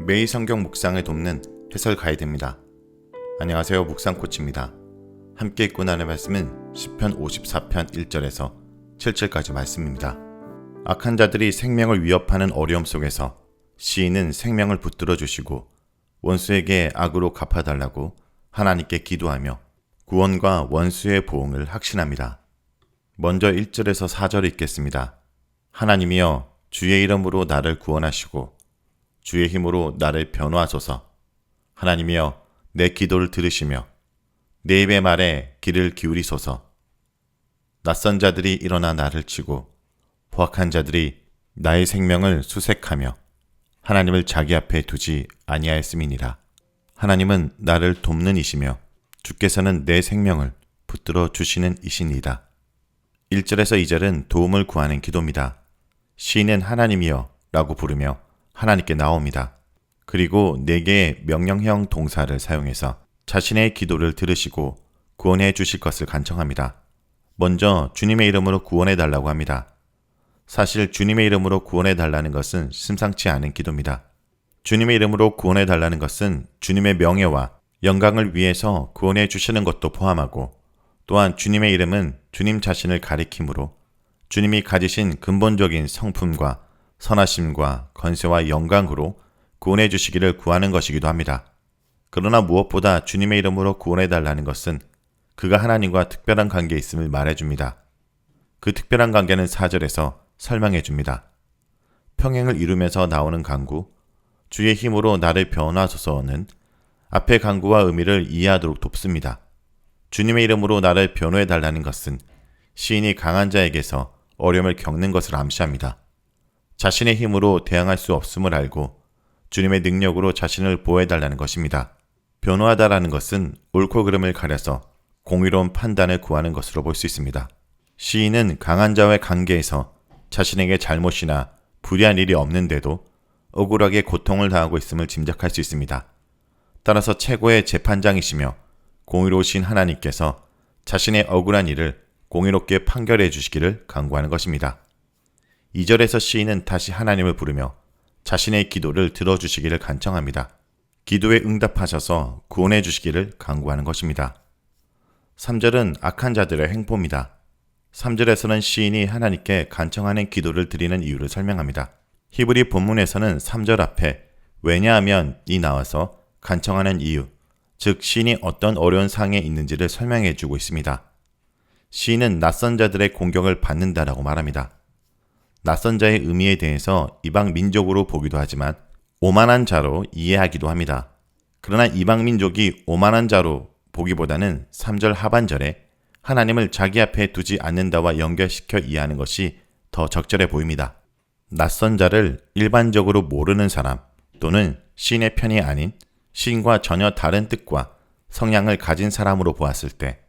매일 성경 묵상을 돕는 해설 가이드입니다. 안녕하세요. 묵상 코치입니다. 함께 읽고 나눌 말씀은 시편 54편 1절에서 7절까지 말씀입니다. 악한 자들이 생명을 위협하는 어려움 속에서 시인은 생명을 붙들어 주시고 원수에게 악으로 갚아달라고 하나님께 기도하며 구원과 원수의 보응을 확신합니다. 먼저 1절에서 4절을 읽겠습니다. 하나님이여 주의 이름으로 나를 구원하시고 주의 힘으로 나를 변호하소서. 하나님이여 내 기도를 들으시며 내 입의 말에 귀를 기울이소서. 낯선 자들이 일어나 나를 치고 포악한 자들이 나의 생명을 수색하며 하나님을 자기 앞에 두지 아니하였음이니라. 하나님은 나를 돕는 이시며 주께서는 내 생명을 붙들어 주시는 이시니이다. 1절에서 2절은 도움을 구하는 기도입니다. 시인은 하나님이여 라고 부르며 하나님께 나옵니다. 그리고 4개의 명령형 동사를 사용해서 자신의 기도를 들으시고 구원해 주실 것을 간청합니다. 먼저 주님의 이름으로 구원해 달라고 합니다. 사실 주님의 이름으로 구원해 달라는 것은 심상치 않은 기도입니다. 주님의 이름으로 구원해 달라는 것은 주님의 명예와 영광을 위해서 구원해 주시는 것도 포함하고, 또한 주님의 이름은 주님 자신을 가리키므로 주님이 가지신 근본적인 성품과 선하심과 권세와 영광으로 구원해 주시기를 구하는 것이기도 합니다. 그러나 무엇보다 주님의 이름으로 구원해 달라는 것은 그가 하나님과 특별한 관계에 있음을 말해줍니다. 그 특별한 관계는 4절에서 설명해 줍니다. 평행을 이루면서 나오는 간구, 주의 힘으로 나를 변호하소서는 앞의 간구와 의미를 이해하도록 돕습니다. 주님의 이름으로 나를 변호해 달라는 것은 시인이 강한 자에게서 어려움을 겪는 것을 암시합니다. 자신의 힘으로 대항할 수 없음을 알고 주님의 능력으로 자신을 보호해 달라는 것입니다. 변호하다라는 것은 옳고 그름을 가려서 공의로운 판단을 구하는 것으로 볼 수 있습니다. 시인은 강한 자와의 관계에서 자신에게 잘못이나 불의한 일이 없는데도 억울하게 고통을 당하고 있음을 짐작할 수 있습니다. 따라서 최고의 재판장이시며 공의로우신 하나님께서 자신의 억울한 일을 공의롭게 판결해 주시기를 간구하는 것입니다. 2절에서 시인은 다시 하나님을 부르며 자신의 기도를 들어주시기를 간청합니다. 기도에 응답하셔서 구원해 주시기를 간구하는 것입니다. 3절은 악한 자들의 횡포입니다. 3절에서는 시인이 하나님께 간청하는 기도를 드리는 이유를 설명합니다. 히브리 본문에서는 3절 앞에 왜냐하면 이 나와서 간청하는 이유, 즉 시인이 어떤 어려운 상황에 있는지를 설명해 주고 있습니다. 시인은 낯선 자들의 공격을 받는다라고 말합니다. 낯선 자의 의미에 대해서 이방 민족으로 보기도 하지만 오만한 자로 이해하기도 합니다. 그러나 이방 민족이 오만한 자로 보기보다는 3절 하반절에 하나님을 자기 앞에 두지 않는다와 연결시켜 이해하는 것이 더 적절해 보입니다. 낯선 자를 일반적으로 모르는 사람 또는 시인의 편이 아닌 시인과 전혀 다른 뜻과 성향을 가진 사람으로 보았을 때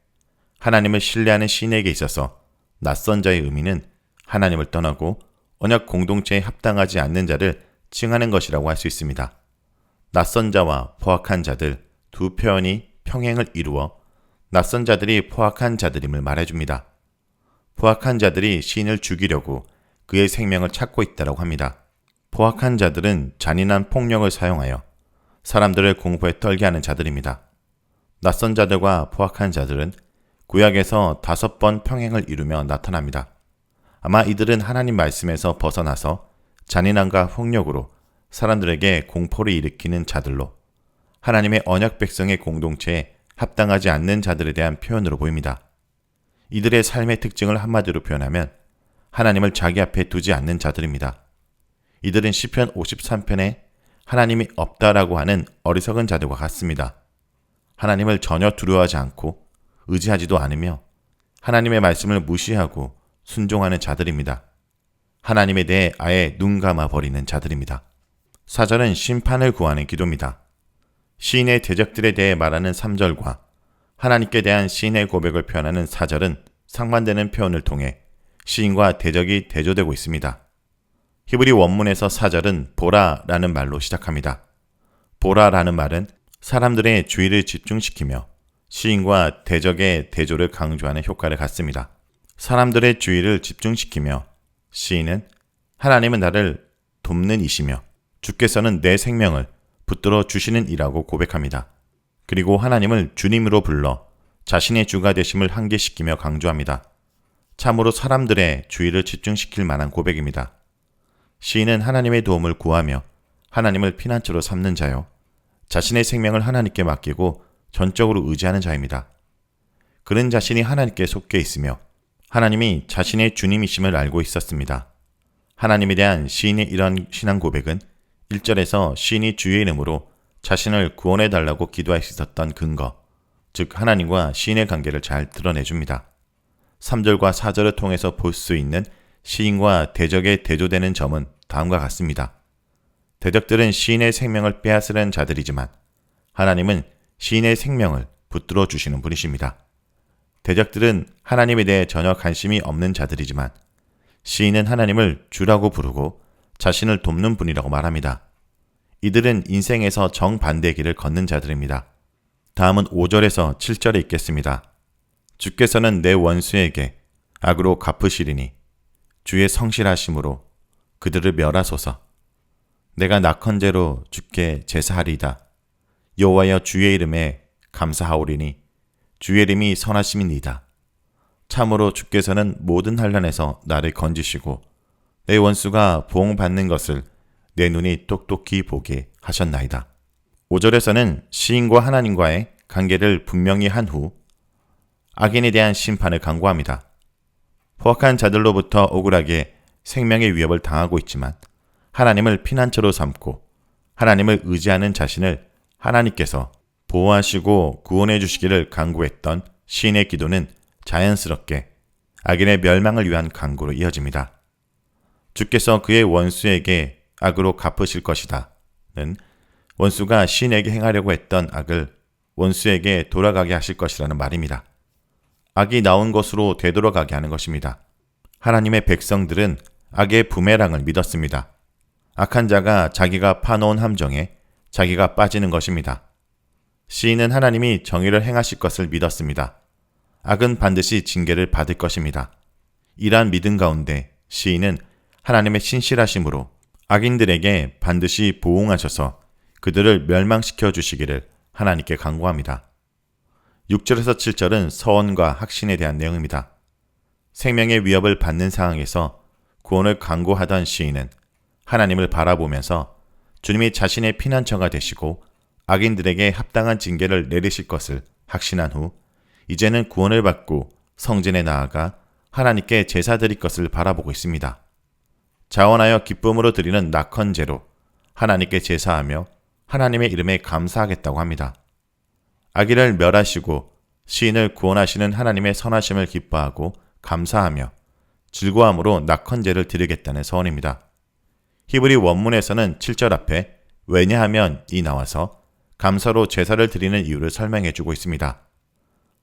하나님을 신뢰하는 시인에게 있어서 낯선 자의 의미는 하나님을 떠나고 언약 공동체에 합당하지 않는 자를 칭하는 것이라고 할 수 있습니다. 낯선 자와 포악한 자들 두 표현이 평행을 이루어 낯선 자들이 포악한 자들임을 말해줍니다. 포악한 자들이 시인을 죽이려고 그의 생명을 찾고 있다고 합니다. 포악한 자들은 잔인한 폭력을 사용하여 사람들을 공포에 떨게 하는 자들입니다. 낯선 자들과 포악한 자들은 구약에서 5번 평행을 이루며 나타납니다. 아마 이들은 하나님 말씀에서 벗어나서 잔인함과 폭력으로 사람들에게 공포를 일으키는 자들로 하나님의 언약 백성의 공동체에 합당하지 않는 자들에 대한 표현으로 보입니다. 이들의 삶의 특징을 한마디로 표현하면 하나님을 자기 앞에 두지 않는 자들입니다. 이들은 시편 53편에 하나님이 없다라고 하는 어리석은 자들과 같습니다. 하나님을 전혀 두려워하지 않고 의지하지도 않으며 하나님의 말씀을 무시하고 순종하는 자들입니다. 하나님에 대해 아예 눈 감아 버리는 자들입니다. 4절은 심판을 구하는 기도입니다. 시인의 대적들에 대해 말하는 3절과 하나님께 대한 시인의 고백을 표현하는 4절은 상반되는 표현을 통해 시인과 대적이 대조되고 있습니다. 히브리 원문에서 4절은 보라라는 말로 시작합니다. 보라라는 말은 사람들의 주의를 집중시키며 시인과 대적의 대조를 강조하는 효과를 갖습니다. 사람들의 주의를 집중시키며 시인은 하나님은 나를 돕는 이시며 주께서는 내 생명을 붙들어 주시는 이라고 고백합니다. 그리고 하나님을 주님으로 불러 자신의 주가 되심을 한계시키며 강조합니다. 참으로 사람들의 주의를 집중시킬 만한 고백입니다. 시인은 하나님의 도움을 구하며 하나님을 피난처로 삼는 자요, 자신의 생명을 하나님께 맡기고 전적으로 의지하는 자입니다. 그는 자신이 하나님께 속해 있으며 하나님이 자신의 주님이심을 알고 있었습니다. 하나님에 대한 시인의 이런 신앙 고백은 1절에서 시인이 주의 이름으로 자신을 구원해 달라고 기도할 수 있었던 근거, 즉 하나님과 시인의 관계를 잘 드러내줍니다. 3절과 4절을 통해서 볼 수 있는 시인과 대적에 대조되는 점은 다음과 같습니다. 대적들은 시인의 생명을 빼앗으려는 자들이지만 하나님은 시인의 생명을 붙들어 주시는 분이십니다. 대적들은 하나님에 대해 전혀 관심이 없는 자들이지만 시인은 하나님을 주라고 부르고 자신을 돕는 분이라고 말합니다. 이들은 인생에서 정반대의 길을 걷는 자들입니다. 다음은 5절에서 7절에 있겠습니다. 주께서는 내 원수에게 악으로 갚으시리니 주의 성실하심으로 그들을 멸하소서. 내가 낙헌제로 주께 제사하리이다. 여호와여 주의 이름에 감사하오리니 주의 이름이 선하심이니이다. 참으로 주께서는 모든 환난에서 나를 건지시고 내 원수가 보응받는 것을 내 눈이 똑똑히 보게 하셨나이다. 5절에서는 시인과 하나님과의 관계를 분명히 한 후 악인에 대한 심판을 강구합니다. 포악한 자들로부터 억울하게 생명의 위협을 당하고 있지만 하나님을 피난처로 삼고 하나님을 의지하는 자신을 하나님께서 보호하시고 구원해 주시기를 간구했던 시인의 기도는 자연스럽게 악인의 멸망을 위한 간구로 이어집니다. 주께서 그의 원수에게 악으로 갚으실 것이다 는 원수가 시인에게 행하려고 했던 악을 원수에게 돌아가게 하실 것이라는 말입니다. 악이 나온 것으로 되돌아가게 하는 것입니다. 하나님의 백성들은 악의 부메랑을 믿었습니다. 악한 자가 자기가 파놓은 함정에 자기가 빠지는 것입니다. 시인은 하나님이 정의를 행하실 것을 믿었습니다. 악은 반드시 징계를 받을 것입니다. 이러한 믿음 가운데 시인은 하나님의 신실하심으로 악인들에게 반드시 보응하셔서 그들을 멸망시켜 주시기를 하나님께 간구합니다. 6절에서 7절은 서원과 확신에 대한 내용입니다. 생명의 위협을 받는 상황에서 구원을 간구하던 시인은 하나님을 바라보면서 주님이 자신의 피난처가 되시고 악인들에게 합당한 징계를 내리실 것을 확신한 후 이제는 구원을 받고 성전에 나아가 하나님께 제사 드릴 것을 바라보고 있습니다. 자원하여 기쁨으로 드리는 낙헌제로 하나님께 제사하며 하나님의 이름에 감사하겠다고 합니다. 악인을 멸하시고 시인을 구원하시는 하나님의 선하심을 기뻐하고 감사하며 즐거움으로 낙헌제를 드리겠다는 서원입니다. 히브리 원문에서는 7절 앞에 왜냐하면 이 나와서 감사로 제사를 드리는 이유를 설명해 주고 있습니다.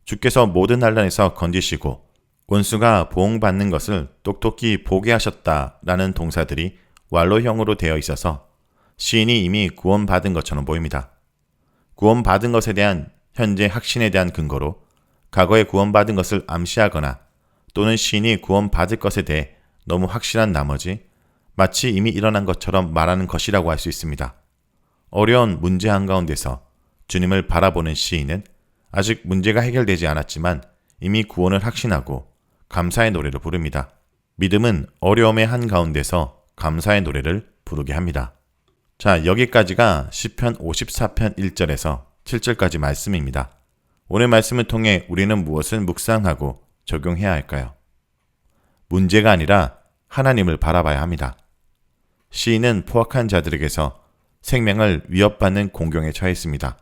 주께서 모든 환난에서 건지시고 원수가 보응받는 것을 똑똑히 보게 하셨다라는 동사들이 완로형으로 되어 있어서 시인이 이미 구원받은 것처럼 보입니다. 구원받은 것에 대한 현재 확신에 대한 근거로 과거에 구원받은 것을 암시하거나 또는 시인이 구원받을 것에 대해 너무 확실한 나머지 마치 이미 일어난 것처럼 말하는 것이라고 할 수 있습니다. 어려운 문제 한가운데서 주님을 바라보는 시인은 아직 문제가 해결되지 않았지만 이미 구원을 확신하고 감사의 노래를 부릅니다. 믿음은 어려움의 한가운데서 감사의 노래를 부르게 합니다. 자, 여기까지가 시편 54편 1절에서 7절까지 말씀입니다. 오늘 말씀을 통해 우리는 무엇을 묵상하고 적용해야 할까요? 문제가 아니라 하나님을 바라봐야 합니다. 시인은 포악한 자들에게서 생명을 위협받는 공경에 처했습니다.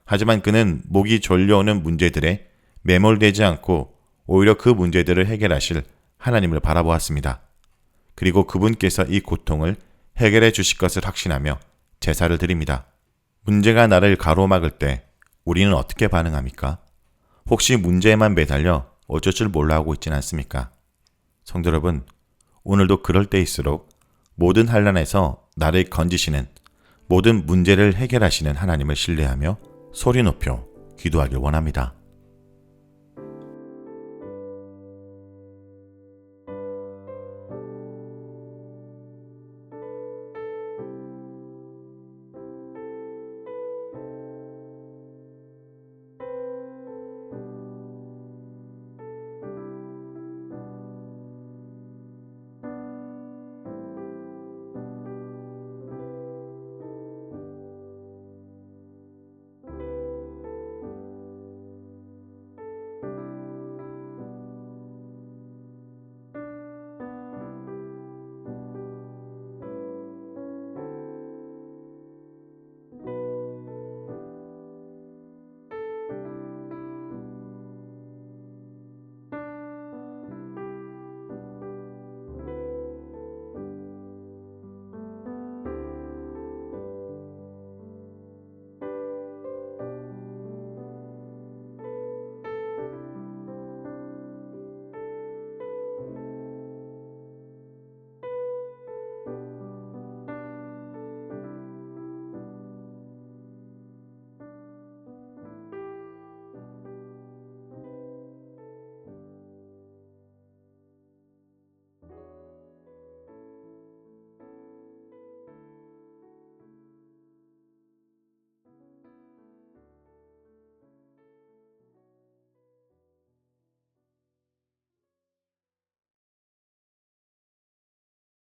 하지만 그는 목이 졸려오는 문제들에 매몰되지 않고 오히려 그 문제들을 해결하실 하나님을 바라보았습니다. 그리고 그분께서 이 고통을 해결해 주실 것을 확신하며 제사를 드립니다. 문제가 나를 가로막을 때 우리는 어떻게 반응합니까? 혹시 문제에만 매달려 어쩔 줄 몰라 하고 있지는 않습니까? 성도 여러분, 오늘도 그럴 때일수록 모든 환난에서 나를 건지시는 모든 문제를 해결하시는 하나님을 신뢰하며 소리 높여 기도하길 원합니다.